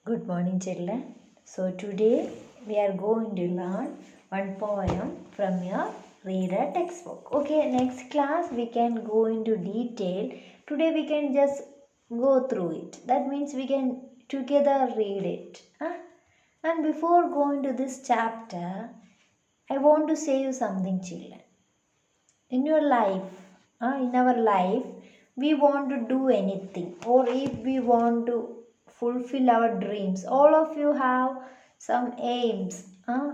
Good morning, children. So today we are going to learn one poem from your reader textbook. Okay, next class we can go into detail. Today we can just go through it. That means we can together read it. And before going to this chapter, I want to say you something, children. In your life, in our life, we want to do anything, or if we want to fulfill our dreams, all of you have some aims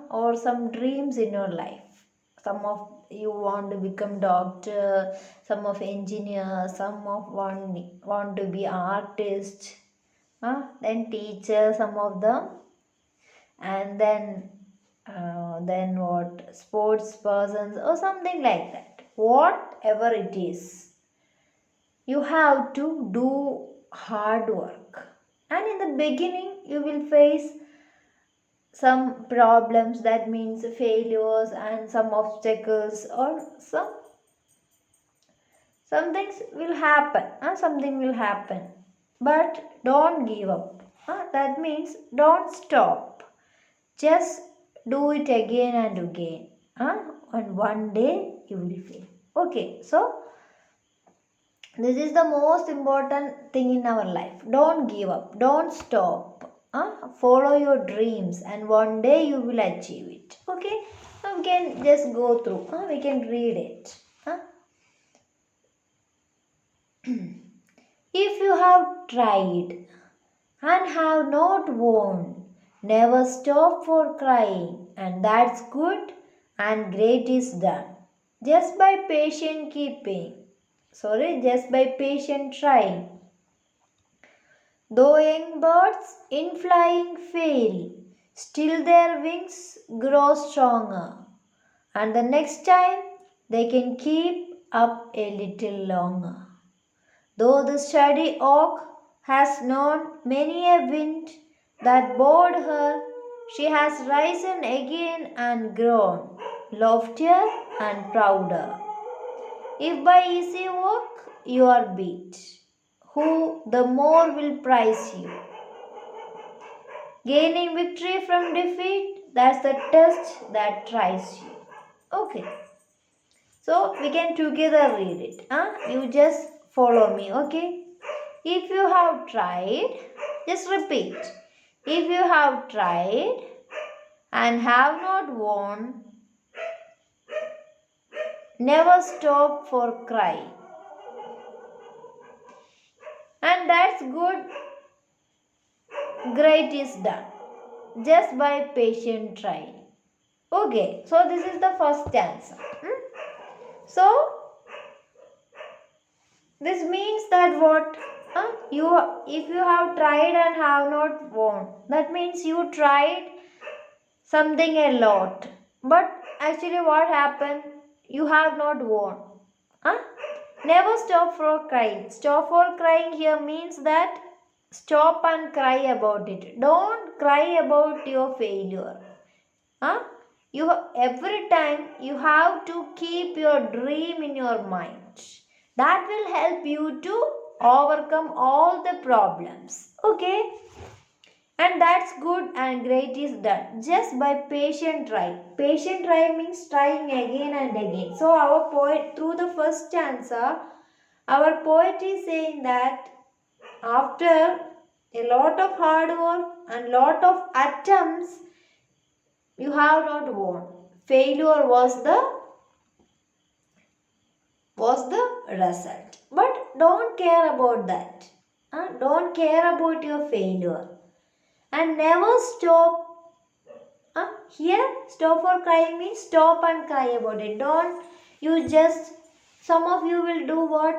or some dreams in your life. Some of you want to become doctor, some of engineer, some of want to be artist, then teacher, some of them, and then what, sports persons or something like that. Whatever it is, you have to do hard work, and in the beginning you will face some problems, that means failures and some obstacles, or some things will happen, something will happen, but don't give up, that means don't stop. Just do it again and again. And one day you will fail. Okay, so this is the most important thing in our life. Don't give up. Don't stop. Follow your dreams and one day you will achieve it. Okay, now we can just go through. We can read it. If you have tried and have not won, never stop for crying, and that's good and great is done. Just by just by patient trying. Though young birds in flying fail, still their wings grow stronger, and the next time they can keep up a little longer. Though the sturdy oak has known many a wind that bowed her, she has risen again and grown loftier and prouder. If by easy work you are beat, who the more will prize you? Gaining victory from defeat, that's the test that tries you. Okay, so we can together read it. You just follow me, okay? If you have tried, just repeat. If you have tried and have not won, never stop for crying. And that's good, great is done. Just by patient trying. Okay, so this is the first answer. So, this means that what? If you have tried and have not won, that means you tried something a lot, but actually what happened? You have not won. Huh? Never stop for crying. Stop for crying here means that stop and cry about it. Don't cry about your failure. Huh? Every time you have to keep your dream in your mind. That will help you to overcome all the problems. Okay? And that's good and great is done just by patient try. Patient try means trying again and again. So our poet, through the first stanza, our poet is saying that after a lot of hard work and lot of attempts, you have not won. Failure was the result. But don't care about that. Don't care about your failure. And never stop. Here, stop for crying means stop and cry about it. Don't you just, some of you will do what?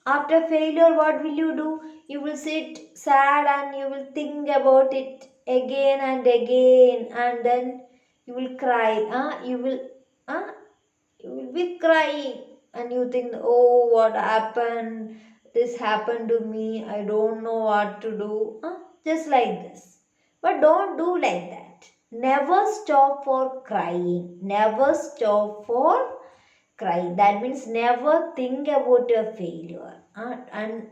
After failure, what will you do? You will sit sad and you will think about it again and again, and then you will cry. You will be crying and you think, oh, what happened? This happened to me. I don't know what to do. Just like this. But don't do like that. Never stop for crying. Never stop for crying. That means never think about your failure. And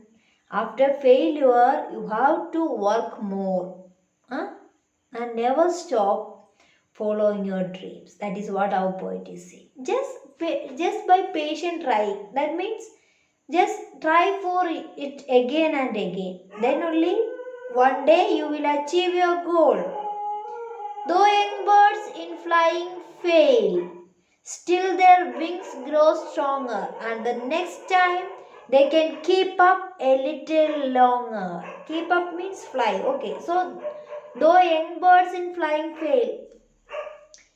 after failure you have to work more, huh? And never stop following your dreams. That is what our poet is saying. Just by patient trying, that means just try for it again and again, then only one day you will achieve your goal. Though young birds in flying fail, still their wings grow stronger, and the next time they can keep up a little longer. Keep up means fly. Okay, so though young birds in flying fail.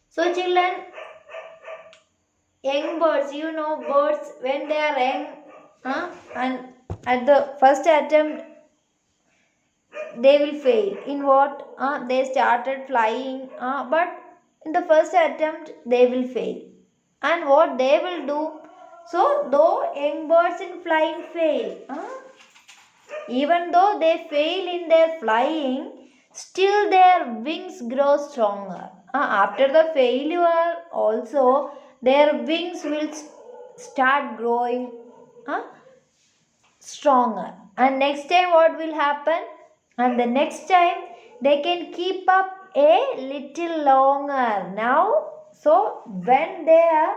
So, children, young birds, you know, birds when they are young, and at the first attempt they will fail. In what? They started flying, but in the first attempt they will fail. And what they will do? So though young birds in flying fail, even though they fail in their flying, still their wings grow stronger. After the failure also their wings will start growing stronger. And next time what will happen? And the next time they can keep up a little longer. Now, so when their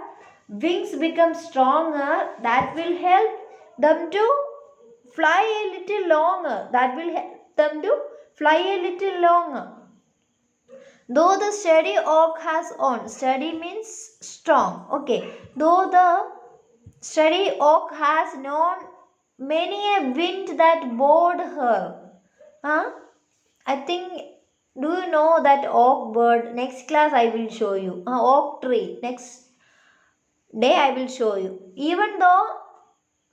wings become stronger, that will help them to fly a little longer. That will help them to fly a little longer. Though the steady oak has on, steady means strong. Okay. Though the steady oak has known many a wind that bored her. I think, do you know that oak bird? Next class I will show you. Oak tree. Next day I will show you. Even though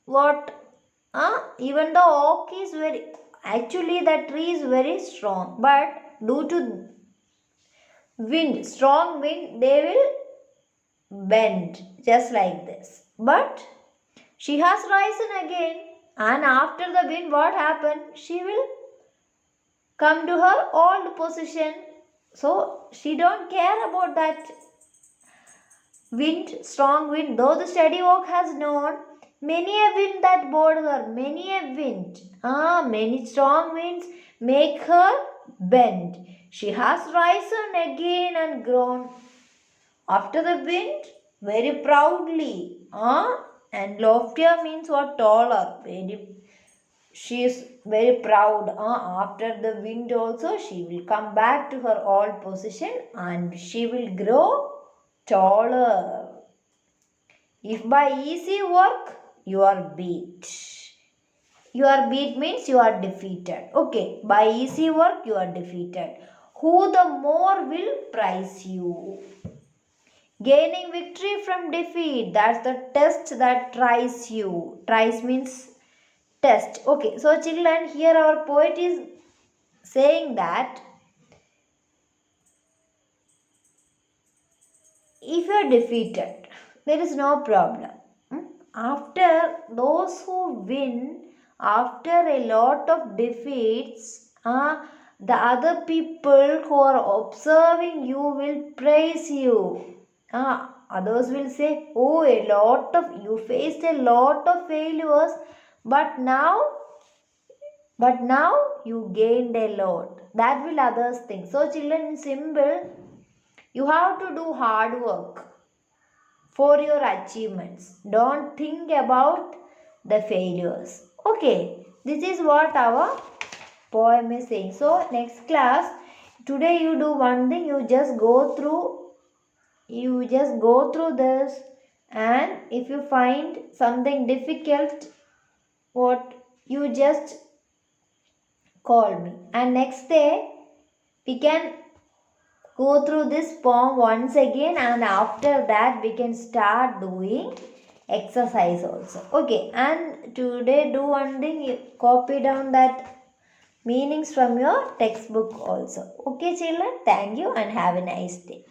what? Even though oak is very, actually that tree is very strong, but due to wind, strong wind, they will bend just like this. But she has risen again, and after the wind, what happened? She will come to her old position. So she don't care about that wind, strong wind. Though the steady oak has known many a wind that bored her, many a wind. Many strong winds make her bend. She has risen again and grown after the wind very proudly. And loftier means what? Taller. She is very proud. After the wind also she will come back to her old position and she will grow taller. If by easy work you are beat. You are beat means you are defeated. Okay, by easy work you are defeated. Who the more will prize you? Gaining victory from defeat. That's the test that tries you. Tries means test. Okay, so children, here our poet is saying that if you are defeated, there is no problem. After those who win, after a lot of defeats, the other people who are observing you will praise you. Others will say, oh, you faced a lot of failures, but now you gained a lot. That will others think. So children, in simple, you have to do hard work for your achievements. Don't think about the failures. Okay, this is what our poem is saying. So next class, today you do one thing, you just go through this, and if you find something difficult, what you just call me, and next day we can go through this poem once again, and after that we can start doing exercise also. Okay, and today do one thing, you copy down that meanings from your textbook also. Okay children, thank you and have a nice day.